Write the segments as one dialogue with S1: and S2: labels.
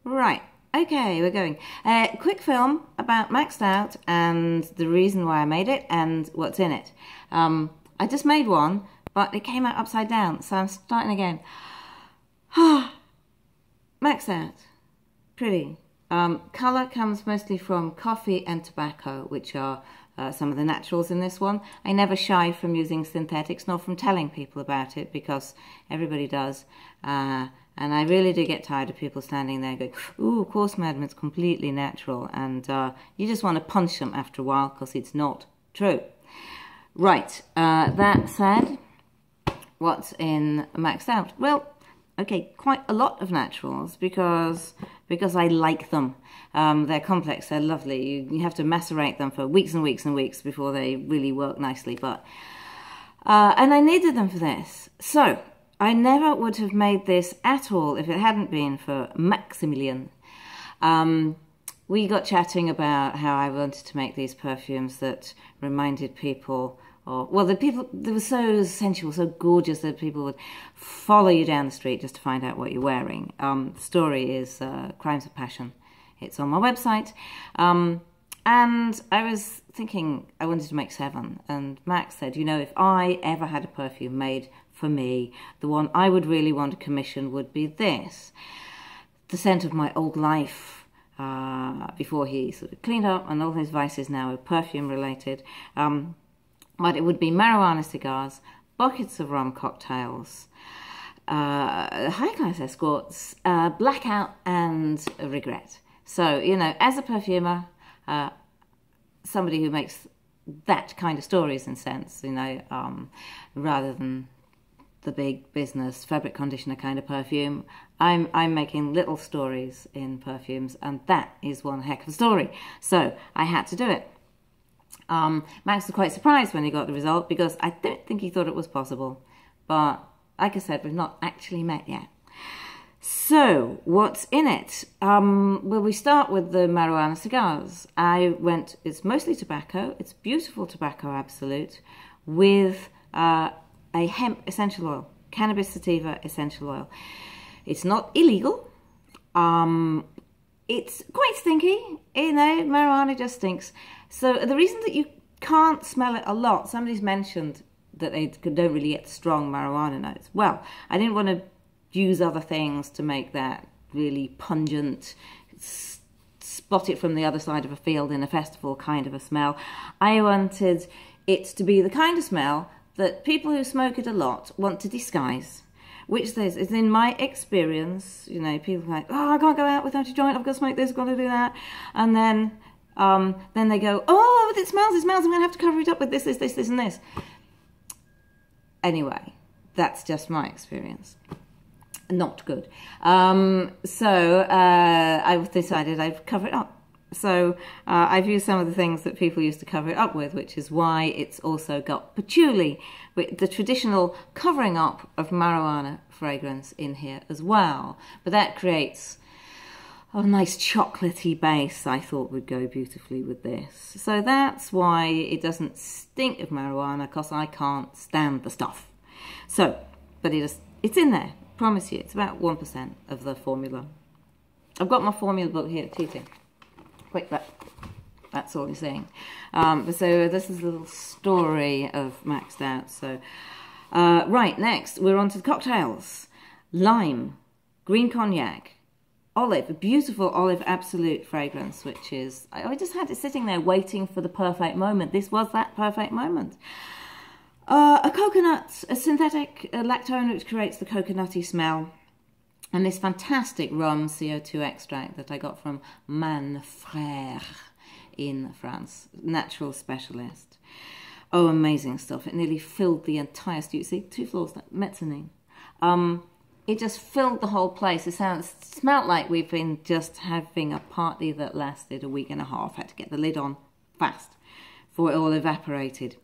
S1: Right, okay, we're going. Quick film about Maxed Out and the reason why I made it and what's in it. I just made one, but it came out upside down, so I'm starting again. Maxed Out, pretty. Colour comes mostly from coffee and tobacco, which are some of the naturals in this one. I never shy from using synthetics, nor from telling people about it, because everybody does. And I really do get tired of people standing there going, ooh, of course, madam, it's completely natural. And you just want to punch them after a while, because it's not true. Right, that said, what's in Maxed Out? Well, okay, quite a lot of naturals, because I like them. They're complex, they're lovely. You have to macerate them for weeks and weeks and weeks before they really work nicely. But and I needed them for this. So I never would have made this at all if it hadn't been for Maximilian. We got chatting about how I wanted to make these perfumes that reminded people, well, they were so sensual, so gorgeous that people would follow you down the street just to find out what you're wearing. The story is Crimes of Passion. It's on my website. And I was thinking I wanted to make 7. And Max said, you know, if I ever had a perfume made for me, the one I would really want to commission would be this. The scent of my old life. Before he sort of cleaned up, and all his vices now are perfume related. But it would be marijuana cigars, buckets of rum cocktails, high-class escorts, blackout, and regret. So, you know, as a perfumer, somebody who makes that kind of stories and scents, you know, rather than the big business fabric conditioner kind of perfume, I'm making little stories in perfumes, and that is one heck of a story. So I had to do it. Max was quite surprised when he got the result, because I don't think he thought it was possible. But like I said, we've not actually met yet. So what's in it? Well, we start with the marijuana cigars. It's mostly tobacco. It's beautiful tobacco absolute with a hemp essential oil, cannabis sativa essential oil. It's not illegal. It's quite stinky, you know, marijuana just stinks. So the reason that you can't smell it a lot, somebody's mentioned that they don't really get strong marijuana notes. Well, I didn't want to use other things to make that really pungent, spot it from the other side of a field in a festival kind of a smell. I wanted it to be the kind of smell that people who smoke it a lot want to disguise. Which is in my experience, you know, people are like, oh, I can't go out without a joint, I've got to smoke this, I've got to do that. And then they go, oh, it smells, I'm going to have to cover it up with this, and this. Anyway, that's just my experience. Not good. So I've decided I'd cover it up. So I've used some of the things that people used to cover it up with, which is why it's also got patchouli, with the traditional covering up of marijuana fragrance in here as well. But that creates a nice chocolatey base I thought would go beautifully with this. So that's why it doesn't stink of marijuana, because I can't stand the stuff. So, but it's in there, promise you. It's about 1% of the formula. I've got my formula book here, cheating. Quick, that's all he's saying. So this is a little story of Maxed Out. So, right, next we're on to the cocktails. Lime, green cognac, olive, a beautiful olive absolute fragrance, which is, I just had it sitting there waiting for the perfect moment. This was that perfect moment. A coconut, a synthetic lactone, which creates the coconutty smell. And this fantastic rum CO2 extract that I got from Manfrère in France, natural specialist. Oh, amazing stuff. It nearly filled the entire studio. See, 2 floors, that mezzanine. It just filled the whole place. It smelled like we've been just having a party that lasted a week and a half. Had to get the lid on fast before it all evaporated.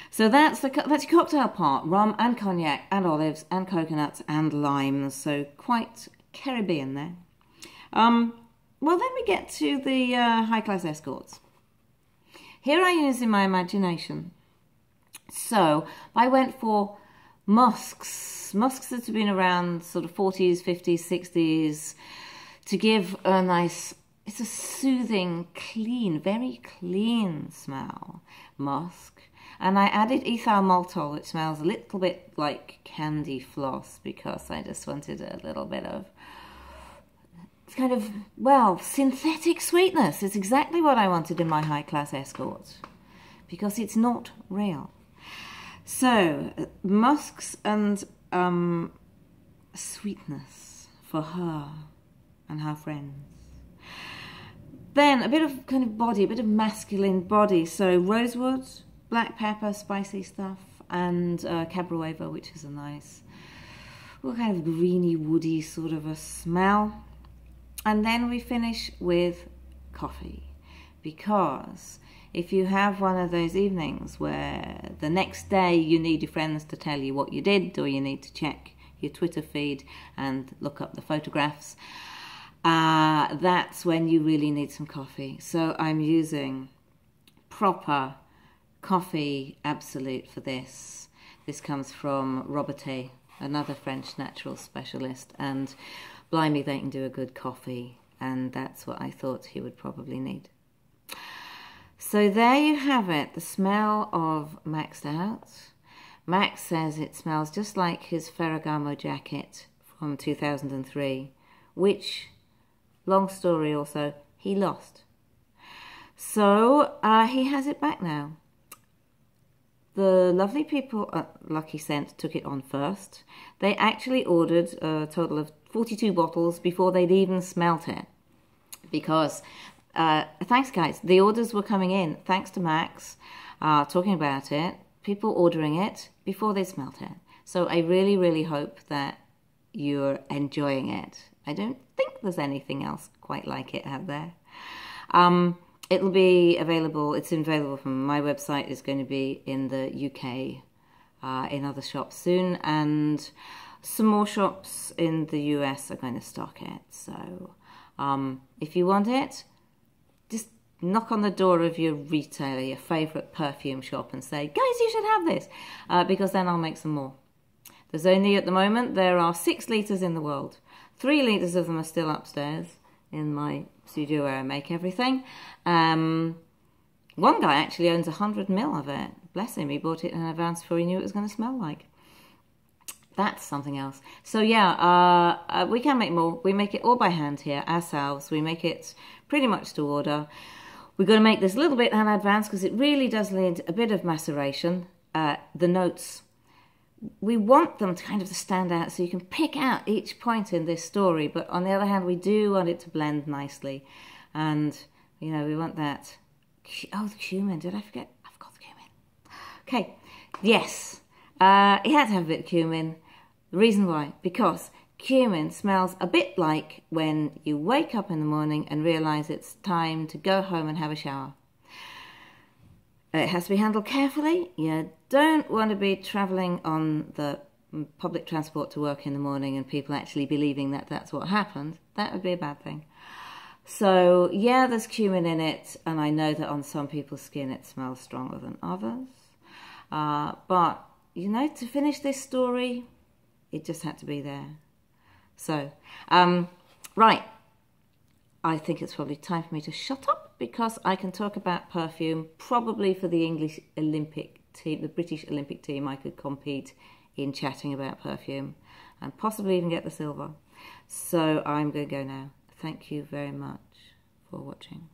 S1: So that's your cocktail part, rum and cognac and olives and coconuts and limes, so quite Caribbean there. Well, then we get to the high-class escorts. Here I use in my imagination. So I went for musks that have been around sort of 40s, 50s, 60s, to give a nice, it's a soothing, clean, very clean smell, musk. And I added ethyl maltol, which smells a little bit like candy floss, because I just wanted a little bit of kind of, well, synthetic sweetness. It's exactly what I wanted in my high-class escort, because it's not real. So, musks and sweetness for her and her friends. Then a bit of kind of body, a bit of masculine body. So rosewood, black pepper, spicy stuff, and cabrueva, which is a nice, well, kind of greeny, woody sort of a smell. And then we finish with coffee, because if you have one of those evenings where the next day you need your friends to tell you what you did, or you need to check your Twitter feed and look up the photographs, that's when you really need some coffee. So I'm using proper coffee absolute for this. This comes from Robertet, another French natural specialist, and blimey, they can do a good coffee, and that's what I thought he would probably need. So there you have it, the smell of Maxed Out. Max says it smells just like his Ferragamo jacket from 2003, which, long story also, he lost. So he has it back now. The lovely people at Lucky Scent took it on first. They actually ordered a total of 42 bottles before they'd even smelt it. Because, thanks guys, the orders were coming in, thanks to Max, talking about it, people ordering it before they smelt it. So I really, really hope that you're enjoying it. I don't think there's anything else quite like it out there. It'll be available, it's available from my website, it's going to be in the UK, in other shops soon, and some more shops in the US are going to stock it. So if you want it, just knock on the door of your retailer, your favourite perfume shop, and say, guys, you should have this, because then I'll make some more. There's only, at the moment, there are 6 litres in the world. 3 litres of them are still upstairs in my studio where I make everything. One guy actually owns 100 ml of it. Bless him, he bought it in advance before he knew it was going to smell like. That's something else. So yeah, we can make more. We make it all by hand here ourselves. We make it pretty much to order. We've got to make this a little bit in advance because it really does need a bit of maceration. The notes, we want them to kind of stand out so you can pick out each point in this story, but on the other hand, we do want it to blend nicely. And, you know, we want that, oh, the cumin, did I forget? I forgot the cumin. Okay, yes, he had to have a bit of cumin. The reason why, because cumin smells a bit like when you wake up in the morning and realise it's time to go home and have a shower. It has to be handled carefully. You don't want to be travelling on the public transport to work in the morning and people actually believing that that's what happened. That would be a bad thing. So yeah, there's cumin in it, and I know that on some people's skin it smells stronger than others. But, you know, to finish this story, it just had to be there. So, right. I think it's probably time for me to shut up, because I can talk about perfume. Probably for the English Olympic team, the British Olympic team, I could compete in chatting about perfume and possibly even get the silver. So I'm going to go now. Thank you very much for watching.